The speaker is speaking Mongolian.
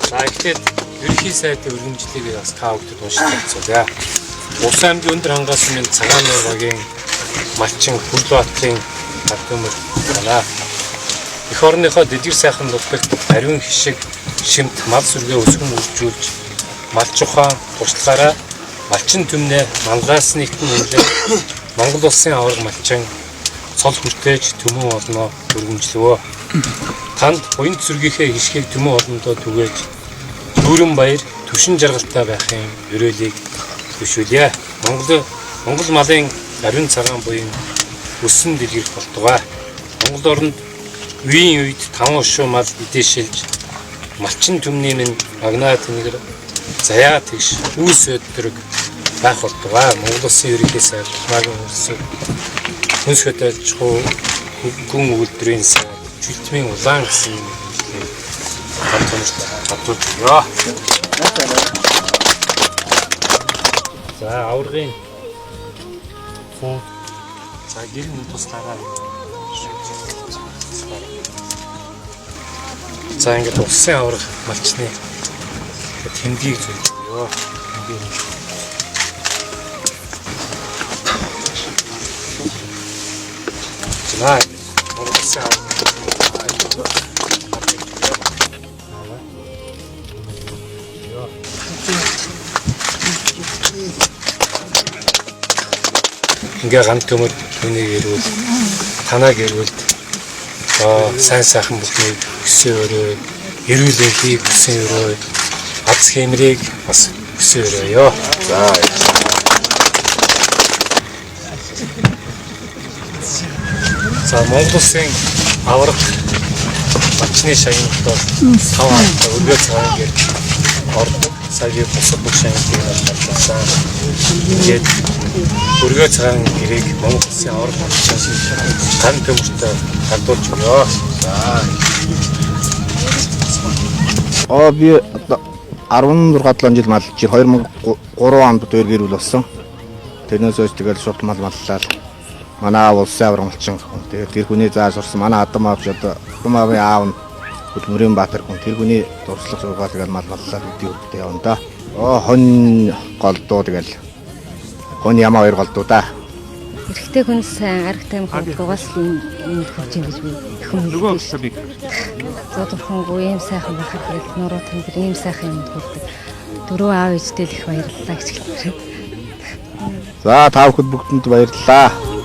За ихтэй ерөнхий сайдын өргөмжлөлийг бас та бүхэнд уншиж байна. Улс аймгийн өндөр хангалттай минь цагаан багийн малчин Хүрлбаатарын гардмөр байна. Эх орныхоо дэдгэр сайхан нутагт ариун хишиг шимт мал сүргээ өсгөн үржүүлж малч ухаан туршлагаараа малчин түмнээ мангаас нэгтэн үнэлэн Монгол улсын аварга малчин цол хүртээж төмөн олноо өргөмжлөвөө. Танд буян зүргийнхээ хишгийг төмөн олондоо түгээж дүүрэн баяр түвшин жаргалтай байхын өрөөлийг төшөөлье. Монгол малын ариун цагаан буян өссөн дэлгэрэх болтугай. Монгол оронд үеийн үед 5 ушуу мал эдээшилж малчин түмний минь агнаа тэнэгэр заяа тэгш үүс өдрөг байх болтугай. Монгол улсын ерөнхий сайд Магийн улсын хүнс хөдөлгөө гүн үйлдвэрийн сайд Чүлтмийн улаан гэсэн хатуулж ёо. За аваргын хуу за гэр нь туслаараа. За ингээд улсын аварга малчны тэмдгийг зөвлөё. За улсын аварга ингээ ган төмөр түүнийг ирүүл танаг ирүүл сайн сайхан бүхнийг өсөн өрөө эрүүл энхийг өсөн өрөө аз хэмрийг бас өсөн өрөөё. За Монгол улсын аварга малчны шагналд бол 5 хавтаа өргөө цагаан гэр ордог. Сая бусад бүх шагналыг баталсан. Тэгээд өргөө цагаан гэрийг Монгол улсын аварга малчин ган төмөртөө хадуулж өгөө. Би 16-7 жил малж 2003 онд дөр гэрүүл болсон. Тэрнээс хойш тэгэл шууд мал маллаа. Манай улсын аварга малчин. Тэгээд тэр хүний зааж сурсан манай Адам аавч одоо Думаавын аав нь Хөдөлмөрийн Баатар хүн тэр хүний дурслах сургаалыг мал маллаа үүдий өвдөө явна да. Хон голдуу тэгэл хон ямаа хоёр голдуу да. Эрэгтэй хүн сайн арга тайм хурдгаас л юм хөвч юм гэж би хүмүүс би зодорхонгүй юм сайхан байхад хэрэг нуруу тэмдэг юм сайхан юм хурдаг. Дөрөв аав ээжтэй их баярлалаа гэж хэлмээр. За та бүхэнд бүгдэнд баярлалаа.